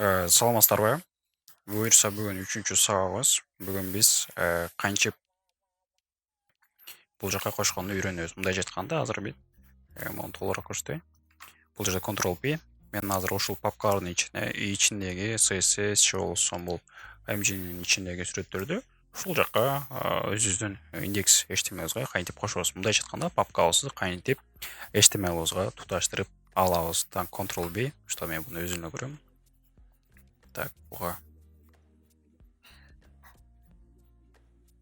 Саламатсыздарбы? Буюрса бүгүн 3-чү сабагыбыз. Бүгүн биз кантип бул жака кошконду үйрөнөбүз. Мындайча айтканда, азыр бит муну толугураак көрсөтөйүн. Бул жерде Ctrl+P. Мен азыр ушул папкалардын ичиндеги CSS же болбосо бул AMG'нин ичиндеги сүрөттөрдү ушул жака өзүбүздүн индекс HTML'ыбызга кантип кошобуз. Мындайча айтканда, папкабызды кантип HTML'ыбызга туташтырып алабыз. Так, Ctrl+B. Что мен буну өзүмө көрөм. Так, буга.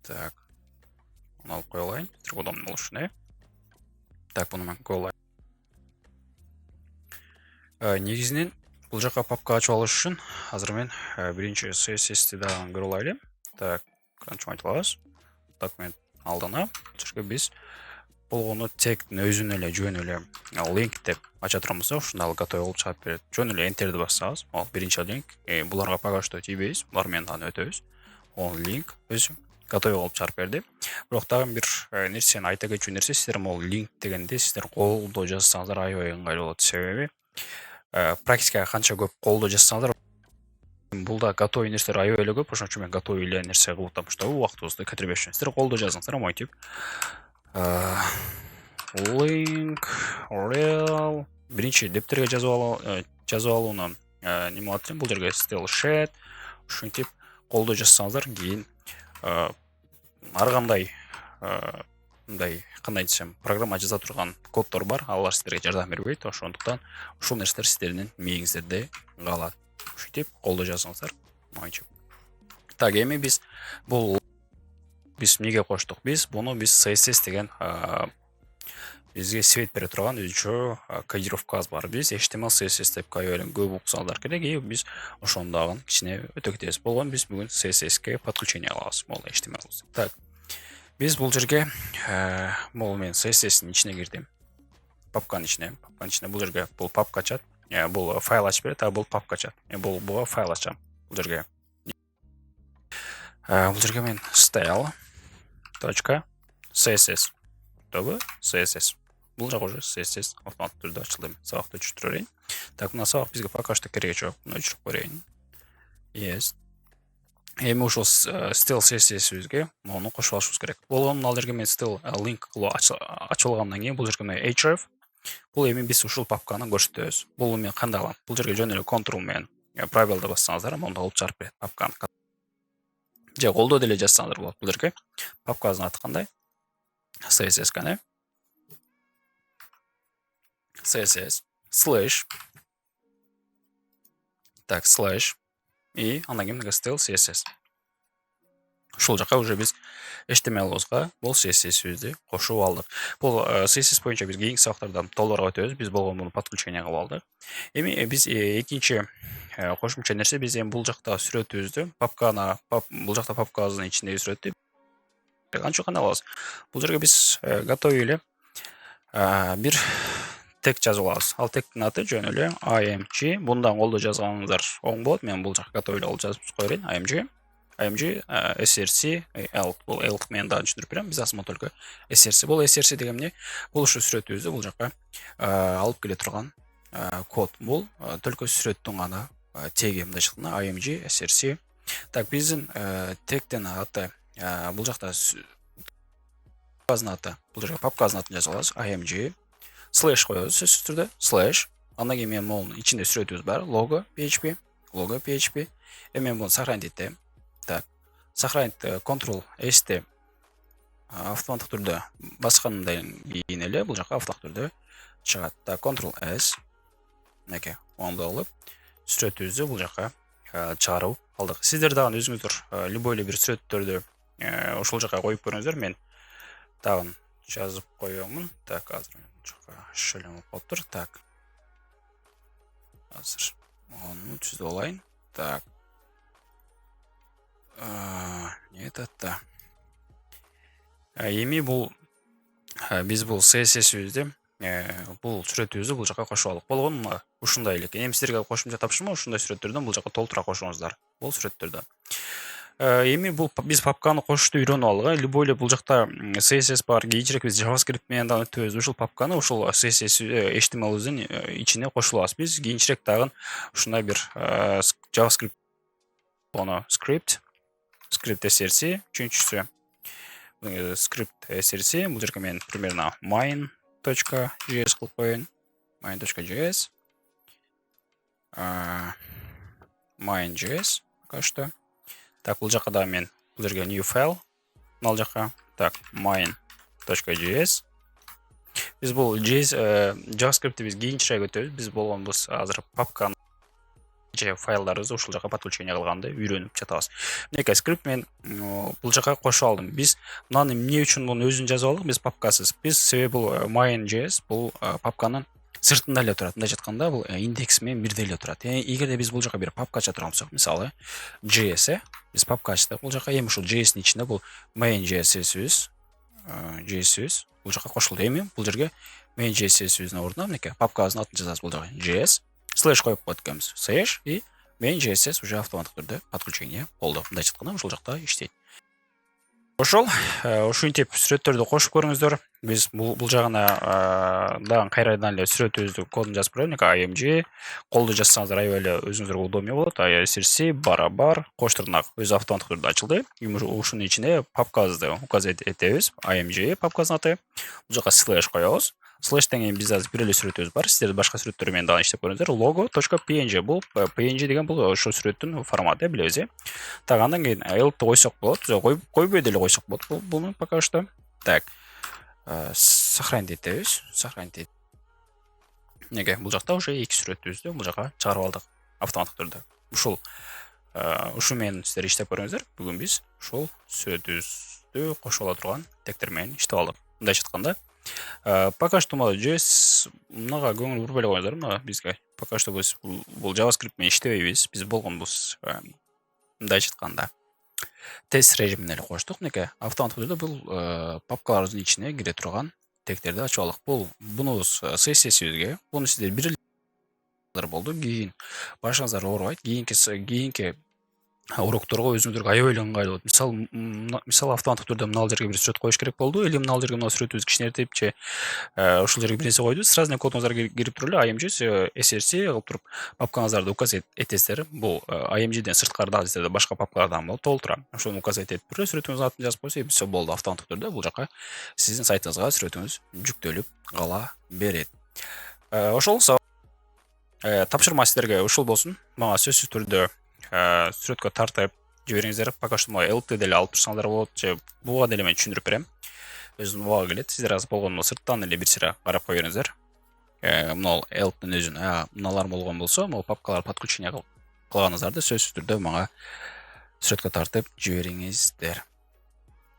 Так. Bunu alıp koyulayın. Tribun'un oluşunu. Так, bunu ben koyulayım. Негизинен бул жака папка ачып алыш үчүн азыр мен биринчи CSS'ти дагы көрө алайлы. Так, канча айтылабыз. Документ алдына. Бул жерге биз болгону тегтин өзүнө эле жөн эле link деп ача турганбыз. Ушунда ал готовый болуп чыгып берет. Жөн эле enterди басабыз. Ал биринчи link. Буларга пока что тийбейбиз. Булар менен дагы өтөбүз. Ол link өзү готовый болуп чыгарып берди. Бирок дагы бир нерсени айта кетчү нерсе, сиздер могул link дегенде сиздер колдо жазсаңыздар аябай ыңгайлуу болот. Себеби практикага канча көп колдо жазсаңыздар, булда готовый нерселер аябай эле көп. Ошон үчүн мен готовый эле нерсе кылып атам, чтобы убактыбызды кетирбеш үчүн. Сиздер колдо жазыңыздар, монтип. Link rel биринчи дептерге жазып алууну неме кылат элем. Бул жерге still shed ушинтип колдо жазсаңыздар, кийин ар кандай мындай кандай десем, программа жаза турган коддор бар, алар сиздерге жардам бербейт. Ошондуктан ушул нерселер сиздердин мээңиздерде калат. Ушинтип колдо жазыңыздар. Монтип. Так, эми биз эмнеге коштук? Биз CSS деген бизге свет бере турган өзүнчө кодировкабыз бар. Биз HTML, CSS деп коюп көп уксаңыздар керек. Биз ошону дагы кичине өтө кетебиз. Болгон биз бүгүн CSS-ке подключение кылабыз. Бул HTML. Так. Биз бул жерге бул мен CSS-ин ичине кирдим. Папканын ичине. Бул жерге бул папка ачат. Бул файл ачып берет, бул папка ачат. Буга файл ачам. Бул жерге мен style .css. Тобу CSS. Бул жак уже CSS автоматтык түрдө ачылды. Сабакты өчүрүп берейин. Так, мына сабак бизге пока что кереги жок. Муну өчүрүп коеюн. Yes. Эми ушул still CSS-бизге муну кошуп алышыбыз керек. Болгону ал жерге мен still link кылып ачып алгандан кийин бул жерге мен href. Бул эми биз ушул папканы көрсөтөбүз. Бул мен кандай кылам? Бул жерге жөн эле Ctrl менен пробелди бассаңыздар, мында алып чыгарып берет папканы. Же колдо деле жазсаңыздар болот. Бул жерге папкабыздын аты кандай? CSS кане? CSS slash. Так, slash. И андан кийин still CSS. Ушул жака уже биз HTML-ыбызга бул CSS-бизди кошуп алдык. Бул CSS боюнча биз кийинки сабактарда толугураак өтөбүз. Биз болгон муну подключение кылып алдык. Эми биз экинчи кошумча нерсе, биз эми бул жакта сүрөтүбүздү, бул жакта папкабыздын ичиндеги сүрөттү канча кылабыз? Бул жерге биз готовый эле бир тег жазып алабыз. Ал тегтин аты жөн эле AMG. Бундан колдо жазганыңыздар оң болот. Мен бул жака готовый алып жазып коеюн. AMG src alt. Бул alt менен дагы түшүндүрүп берем. Биз асма только src. Бул src деген эмне? Бул ушу сүрөтүбүздү бул жака алып келе турган код. Бул только сүрөттүн гана теги, мындайча айтканда AMG src. Так, биздин тегтин аты бул жакта аты. Бул жерге папкабыздын атын жазып алабыз. AMG slash коебуз сөзсүз түрдө. Slash. Андан кийин мен монун ичинде сүрөтүбүз бар. Logo PHP. Эми мен буну сохранить этем. Так. Сохранить Ctrl+S деп автоматтык түрдө баскандан кийин эле бул жака автоматтык түрдө чыгат. Так, Ctrl+S. Мынакей, оңдо алып сүрөтүбүздү бул жака чыгарып алдык. Сиздер дагы өзүңүздөр любой эле бир сүрөттөрдү ушул жака коюп көрүңүздөр. Мен дагы жазып коёмун. Так, азыр шөлөм болуп калыптыр. Так. Азыр муну түзүп алайын. Так. Не это? Эми бул биз бул CSS-бизди бул сүрөтүбүздү бул жака кошуп алдык. Болгону ушундай эле. Эми сиздерге кошумча тапшырма, ушундай сүрөттөрдөн бул жака толтура кошуңуздар. Бул сүрөттөрдөн. Эми бул биз папканы кошушту үйрөнүп алгыла. Любой эле бул жакта CSS бар, кийинчерээк биз JavaScript менен дагы өтөбүз. Ушул папканы ушул CSS HTML ичине кошуп алабыз. Биз кийинчерээк дагы ушундай бир JavaScript script src үчүнчүсү script src бул жерге мен примерно main.js кылып коеюн. main.js main.js пока что. Так, бул жака да мен бул жерге new file ал жака. Так, main.js. Биз бул JavaScript биз кийинчерээк өтөбүз. Биз болгонбуз азыр папканы файлдарыбызды ушул жака подключение кылганды үйрөнүп жатабыз. Минекей скрипт мен бул жака кошуп алдым. Биз мынаны эмне үчүн муну өзүн жазып алдык? Биз папкасыз. Биз себеби бул main.js бул папканын сыртында эле турат. Мындай жатканда бул индекс менен бирдей эле турат. Эгерде биз бул жака бир папка ача турган болсок, мисалы JS, биз папка ачтык. Бул жака эми ушул JS-ин ичинде бул main.js JS бул жака кошулду. Эми бул жерге main.js-ин ордуна минекей папкабыздын атын жазабыз бул жака JS. Слэш коюп коет экенбиз. Slash и main.js уже автоматтык түрдө подключение болду. Мындай жатканда ушул жакта иштейт. Ошол ушинтип сүрөттөрдү кошуп көрүңүздөр. Биз бул жагына дагы кайрадан эле сүрөтүбүздү кодун жазып көрөлү. IMG колду жазсаңыздар аябай эле өзүңүзгө удобный болот. src барабар кош тырнак өзү автоматтык түрдө ачылды. Ушунун ичине папкабызды указать этебиз. IMG папкасынын аты. Бул жака слэш коебуз. Слэштен кийин биз азыр бир эле сүрөтүбүз бар. Сиздер башка сүрөттөр менен дагы иштеп көрүңүздөр. Logo.png бул png деген бул ошо сүрөттүн форматы, билебиз. Так, андан кийин lt койсок болот. Койбой деле койсок болот буну пока что. Так. Сохранить этебиз. Сохранить. Неге бул жакта уже эки сүрөтүбүздү бул жака чыгарып алдык автоматтык түрдө. Ушу менен сиздер иштеп көрүңүздөр. Бүгүн биз ушул сүрөтүбүздү кошуп ала турган тегтер менен иштеп алдык. Мындай жатканда пока что JS мынага көңүл бурбай эле коюңуздар. Мына бизге пока что биз бул JavaScript менен иштебейбиз. Биз болгонбуз мындай жатканда тест режимине эле коштук. Минекей автоматтык түрдө бул папкаларыбыздын ичине кире турган тегтерди ачып алдык. Бунубуз CSS-бизге. Буну сиздер бир эле болду. Кийин башыңыздар оорубайт. Кийинки урокторго өзүңүзгө аябай эле ыңгайлуу болот. Мисалы автоматтык түрдө мына жерге бир сүрөт коюш керек болду. Или мына жерге мына сүрөтүбүздү кичинейтип же ушул жерге бир нерсе койду. Сразу кодуңуздар кирип туруп эле IMG src кылып туруп папкаңыздарды указать этесиздер. Бул IMG-ден сырткары дагы сиздерде башка папкалардан болот, толтура. Ошону указать этип туруп сүрөтүңүздүн атын жазып койсо, все болду. Автоматтык түрдө бул жака сиздин сайтыңызга сүрөтүңүз жүктөлүп кала берет. Ошол тапшырма сиздерге ушул болсун. Мага сөзсүз түрдө сүрөткө тартып жибериңиздер. Пока что LT деле алып турсаңдар болот, же буга деле мен түшүндүрүп берем. Өзүнүн убагы келет. Сиздер азыр болгону сырттан эле бир сыра карап кое бериңиздер. Мына LT-н өзүн, мыналар болгон болсо, могу папкалар подключение кылганыңыздарды сөзсүз түрдө мага сүрөткө тартып жибериңиздер.